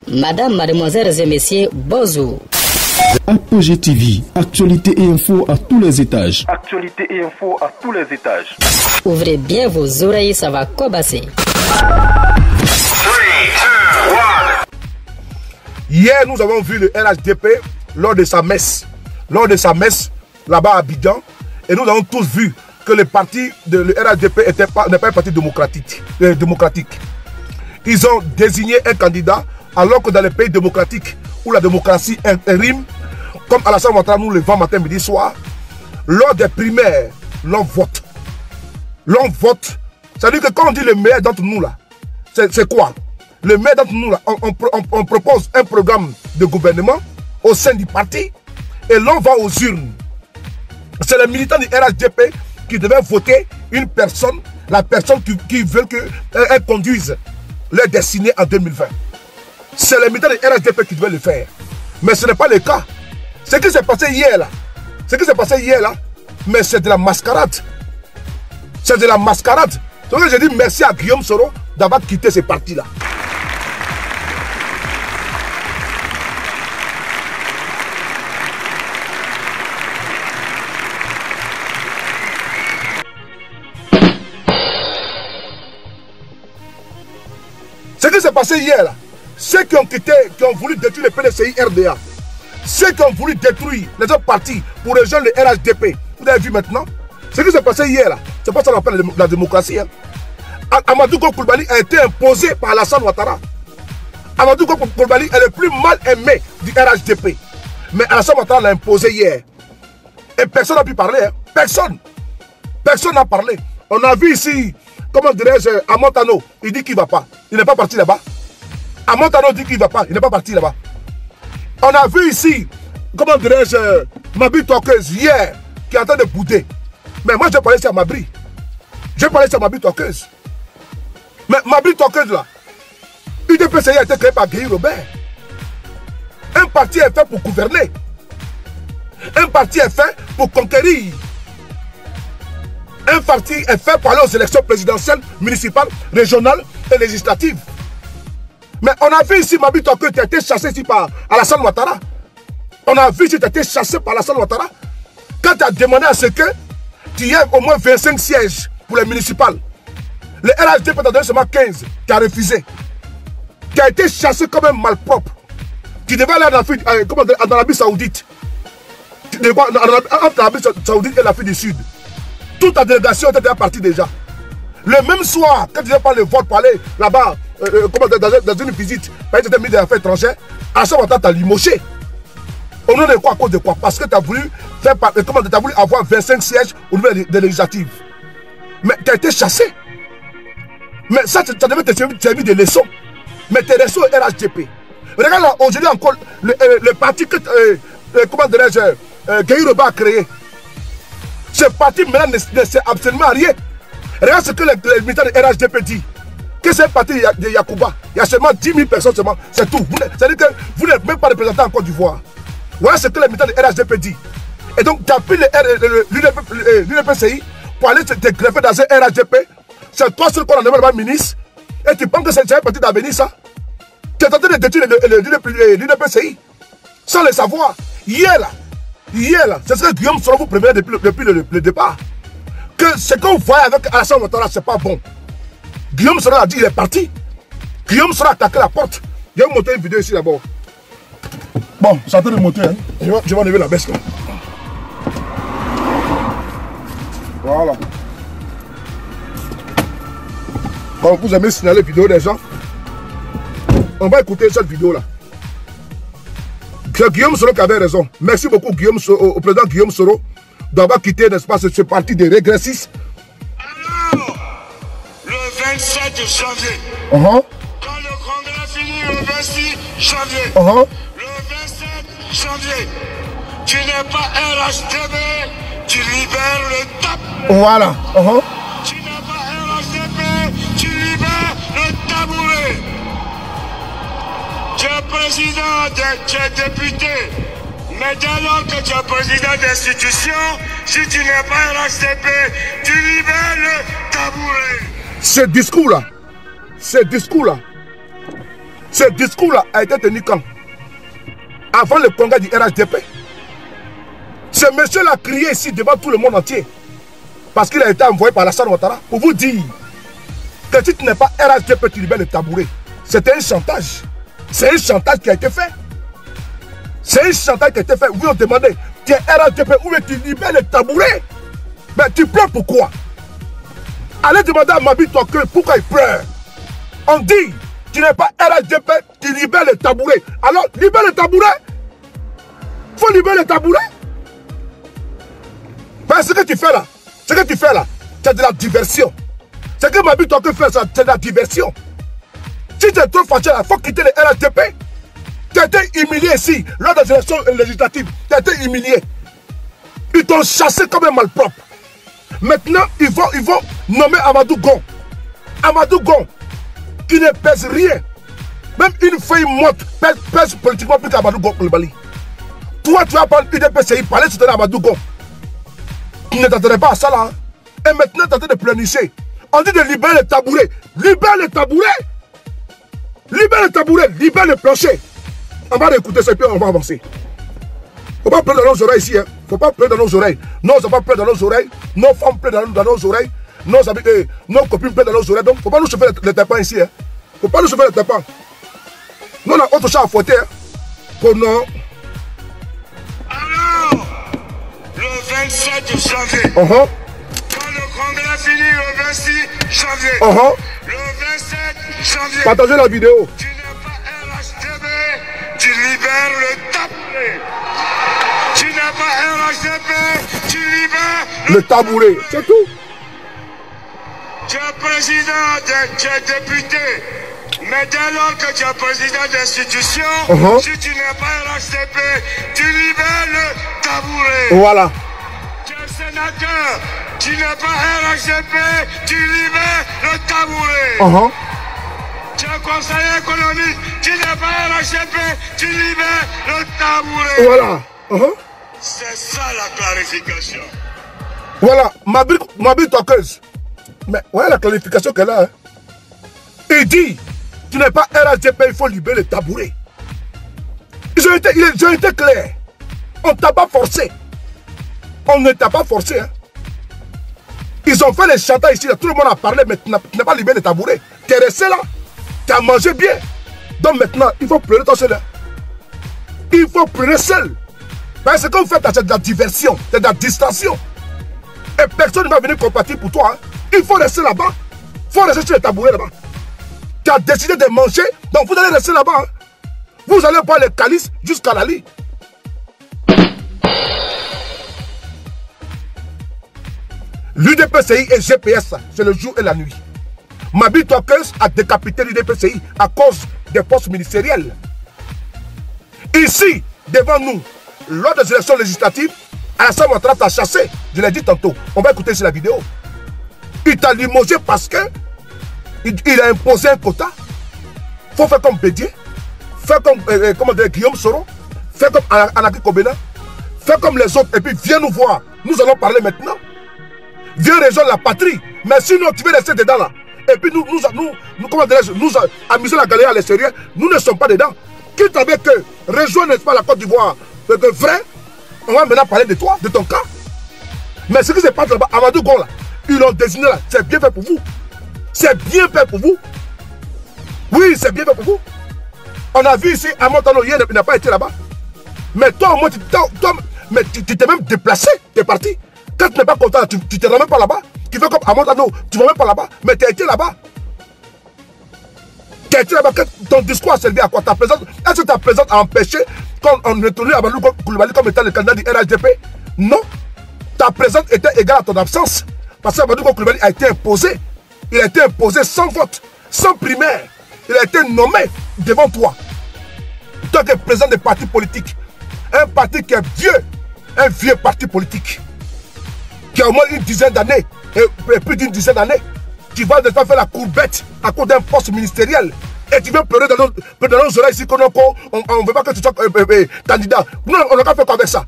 Madame, mademoiselles et messieurs, bonjour. Apogée TV, actualité et info à tous les étages. Actualité et info à tous les étages. Ouvrez bien vos oreilles, ça va cobasser. Hier, nous avons vu le RHDP lors de sa messe. Lors de sa messe, là-bas à Abidjan. Et nous avons tous vu que le parti de le RHDP n'est pas un parti démocratique. Ils ont désigné un candidat alors que dans les pays démocratiques où la démocratie rime, comme Alassane Ouattara nous le vend matin, midi, soir, lors des primaires, l'on vote. L'on vote. C'est-à-dire que quand on dit le meilleur d'entre nous là, c'est quoi? Le meilleur d'entre nous là, on propose un programme de gouvernement au sein du parti et l'on va aux urnes. C'est les militants du RHDP qui devaient voter une personne, la personne qui veut qu'elle conduise leur destinée en 2020. C'est les militants du RHDP qui devaient le faire. Mais ce n'est pas le cas. Ce qui s'est passé hier là, mais c'est de la mascarade. C'est de la mascarade. Donc je dis merci à Guillaume Soro d'avoir quitté ce parti-là. Ce qui s'est passé hier là, ceux qui ont voulu détruire le PDCI RDA, ceux qui ont voulu détruire les autres partis pour rejoindre le RHDP, vous avez vu maintenant, ce qui s'est passé hier là, c'est pas ça qu'on appelle la démocratie. Hein. Amadou Koulibaly a été imposé par Alassane Ouattara. Amadou Koulibaly est le plus mal aimé du RHDP. Mais Alassane Ouattara l'a imposé hier. Et personne n'a pu parler. Hein. Personne. Personne n'a parlé. On a vu ici, comment dirais-je, Amontano, il dit qu'il ne va pas. Il n'est pas parti là-bas. Amontano dit qu'il ne va pas. Il n'est pas parti là-bas. On a vu ici, comment dirais-je, Mabri Tokeuse hier, qui est en train de bouder. Mais moi, je parlais sur Mabri. Je parlais sur Mabri Tokeuse. Mais Mabri Tokeuse là, UDPCI a été créé par Guy Robert. Un parti est fait pour gouverner. Un parti est fait pour conquérir. Un parti est fait pour aller aux élections présidentielles, municipales, régionales et législatives. Mais on a vu ici Mabri Tokeuse qui a été chassé ici par Alassane Ouattara. On a vu ici tu as été chassé par Alassane Ouattara. Quand tu as demandé à ce que tu aies au moins 25 sièges pour les municipales. Le RHDP t'a donné seulement 15, qui a refusé. Qui a été chassé comme un malpropre. Qui devait aller en Arabie Saoudite. Entre l'Arabie Saoudite et l'Afrique du Sud. Toute ta délégation était déjà partie déjà. Le même soir, quand tu devais pas le vote pour aller là-bas, dans une visite, parce que tu étais mis des affaires étrangères, à ce moment-là, tu as limoché. Au nom de quoi? À cause de quoi? Parce que tu as voulu avoir 25 sièges au niveau des législatives. Mais tu as été chassé. Mais ça devait te servir de leçon. Mais tes leçons RHDP. Regarde là, aujourd'hui encore, le parti que, comment dirais-je, Guy Robert a créé. Ce parti maintenant ne sert absolument à rien. Regarde ce que les militants de RHDP disent. Que c'est un parti de Yacouba. Il y a seulement 10 000 personnes seulement. C'est tout. C'est-à-dire que vous n'êtes même pas représenté en Côte d'Ivoire. Voilà ce que les militants de RHDP disent. Et donc, tu as pris l'UDPCI pour aller te greffer dans un RHDP. C'est toi seul qu'on en demande ministre. Et tu penses que c'est un parti d'avenir, ça? Tu es en train de détruire l'UDPCI sans le savoir. Hier là, c'est ce que Guillaume Soro vous prévenait depuis le départ. Que ce qu'on voit avec Alassane Ouattara, c'est pas bon. Guillaume Soro a dit il est parti. Guillaume Soro a attaqué la porte. Je vais vous montrer une vidéo ici d'abord. Bon, c'est en train de monter. Hein. Je vais enlever la baisse là. Voilà. Bon, vous aimez signaler la vidéo des gens. On va écouter cette vidéo là. Guillaume Soro qui avait raison. Merci beaucoup au président Guillaume Soro d'avoir quitté, n'est-ce pas, ce parti des régressistes. Alors, le 27 janvier, quand le congrès finit le 26 janvier, le 27 janvier, tu n'es pas RHDP, tu libères le TAP. Voilà. Tu n'es pas RHDP, tu libères le tabouret. Tu es président, tu es député. Mais dès lors que tu es président d'institution, si tu n'es pas RHDP, tu libères le tabouret. Ce discours-là, Ce discours-là a été tenu quand? Avant le congrès du RHDP. Ce monsieur-là a crié ici devant tout le monde entier. Parce qu'il a été envoyé par Alassane Ouattara pour vous dire que si tu n'es pas RHDP, tu libères le tabouret. C'était un chantage. C'est un chantage qui a été fait. C'est un chantage qui a été fait. Oui, on demandait, tu es RHDP, où tu libères le tabouret? Mais tu pleures pourquoi? Allez demander à Mabi Tokyo pourquoi il pleure. On dit, tu n'es pas RHDP, tu libères le tabouret. Alors, libère le tabouret. Il faut libérer le tabouret. Mais ce que tu fais là, c'est de la diversion. Ce que Mabi Tokyo fait, c'est de la diversion. Si tu es trop fâché, il faut quitter le RHDP. Tu as été humilié ici, lors des élections législatives. Tu as été humilié. Ils t'ont chassé comme un malpropre. Maintenant, ils vont nommer Amadou Gon. Amadou Gon, qui ne pèse rien. Même une feuille morte pèse politiquement plus qu'Amadou Gon Coulibaly. Toi, tu vas prendre UDPCI, parler sur Amadou Gon. Tu ne t'attendais pas à ça là. Hein? Et maintenant, tu es en train de pleurnicher. On dit de libérer le tabouret. Libère le tabouret. Libère le tabouret. Libère le plancher. On va écouter ça et puis on va avancer. Faut pas pleurer dans nos oreilles ici. Hein. Faut pas pleurer dans nos oreilles. Nos enfants pleurent dans nos oreilles. Nos femmes pleurent dans nos oreilles. Nos copines pleurent dans nos oreilles. Donc, faut pas nous chauffer les tapins ici. Hein. Faut pas nous chauffer les tapins. Nous, on a autre chose à fouetter. Hein. Pour nous. Alors, le 27 janvier, quand le congrès finit le 26 janvier, le 27 janvier, partagez la vidéo. Tu n'es pas RHDP, tu libères le tabouret. Tu n'es pas RHDP, tu libères le tabouret. C'est tout. Tu es président, tu es député. Mais dès lors que tu es président d'institution, si tu n'es pas RHDP, tu libères le tabouret. Voilà. Tu es sénateur, tu n'es pas RHDP, tu libères le tabouret. Tu es conseiller économique, tu n'es pas RHDP, tu libères le tabouret. Voilà. C'est ça la clarification. Voilà, Mabi Tokeuse. Mais voilà la clarification qu'elle a. Hein. Il dit, tu n'es pas RHDP, il faut libérer le tabouret. Ils ont été clairs. On ne t'a pas forcé. On ne t'a pas forcé. Hein. Ils ont fait les chantages ici, là. Tout le monde a parlé, mais tu n'as pas libéré le tabouret. Tu es resté là, tu as mangé bien. Donc maintenant, il faut pleurer toi seul. Hein. Il faut pleurer seul. Parce que ce qu'on fait, c'est de la diversion, c'est de la distraction. Et personne ne va venir compatir pour toi. Hein. Il faut rester là-bas. Il faut rester sur le tabouret là-bas. Tu as décidé de manger, donc vous allez rester là-bas. Hein. Vous allez boire le calice jusqu'à la lit. L'UDPCI et GPS, c'est le jour et la nuit. Mabi Tokeuse a décapité l'UDPCI à cause des postes ministériels. Ici, devant nous, lors des élections législatives, Alassane Ouattara t'a chassé. Je l'ai dit tantôt. On va écouter sur la vidéo. Il t'a limogé parce que il a imposé un quota. Il faut faire comme Bédier, faire comme Guillaume Soro, faire comme Anaki Kobena, faire comme les autres. Et puis viens nous voir. Nous allons parler maintenant. Viens rejoindre la patrie. Mais sinon, tu veux rester dedans là. Et puis nous amuser la galerie à l'extérieur. Nous ne sommes pas dedans. Quitte avec que rejoindre, n'est-ce pas, la Côte d'Ivoire. Que vrai, on va maintenant parler de toi, de ton cas. Mais ce qui se passe là-bas, Amadou Gon là, ils l'ont désigné là. C'est bien fait pour vous. C'est bien fait pour vous. Oui, c'est bien fait pour vous. On a vu ici, Amadou hier, il n'a pas été là-bas. Mais toi, au moins, tu t'es même déplacé, tu es parti. Quand tu n'es pas content, tu ne te rends même pas là-bas. Tu fais comme Amadou, tu ne vas même pas là-bas. Mais tu as été là-bas. Tu as été là-bas. Ton discours a servi à quoi? Est-ce que ta présence a empêché qu'on retourne Amadou Coulibaly comme étant le candidat du RHDP? Non. Ta présence était égale à ton absence. Parce que Amadou Coulibaly a été imposé. Il a été imposé sans vote, sans primaire. Il a été nommé devant toi. Toi qui es président des partis politiques. Un parti qui est vieux. Un vieux parti politique. Qui a au moins une dizaine d'années. Et plus d'une dizaine d'années. Tu vas déjà faire la courbette à cause d'un poste ministériel. Et tu viens pleurer dans nos oreilles ici qu'on ne veut pas que tu sois candidat. Nous, on n'a qu'à faire quoi avec ça?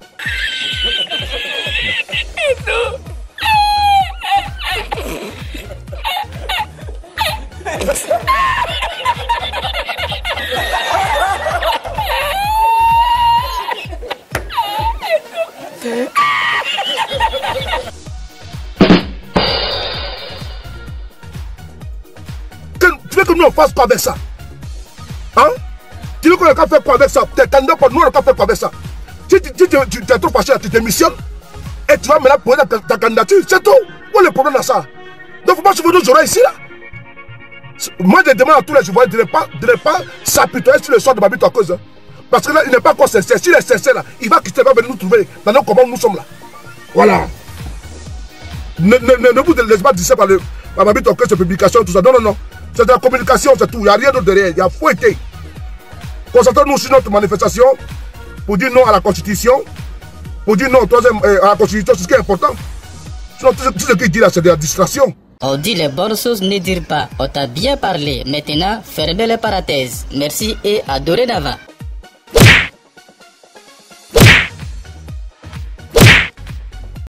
nous on fasse quoi avec ça? Hein? Tu veux qu'on a fait quoi avec ça? Tes candidats pour nous, on a fait quoi avec ça? Tu es trop fâché, tu démissionnes et tu vas maintenant poser ta candidature, c'est tout. Où est le problème dans ça? Donc il ne faut pas se faire nos oreilles ici là. Moi je demande à tous les Ivoiriens de ne pas s'apitoyer sur le sort de Babi Tokos. Hein. Parce que là, il n'est pas encore sincère. S'il est sincère là, il va quitter, il va venir nous trouver dans nos combats où nous sommes là. Voilà. Ne vous laissez pas dire par Babi Tokos, ces publications, tout ça. Non, non, non. C'est de la communication, c'est tout. Il n'y a rien d'autre derrière. Il y a fouetté. Concentrons-nous sur notre manifestation pour dire non à la Constitution, pour dire non à la Constitution, c'est ce qui est important. Sinon, tout ce qu'il dit là, c'est de la distraction. On dit les bonnes choses, ne dire pas. On t'a bien parlé. Maintenant, fermez les parenthèses. Merci et à dorénavant.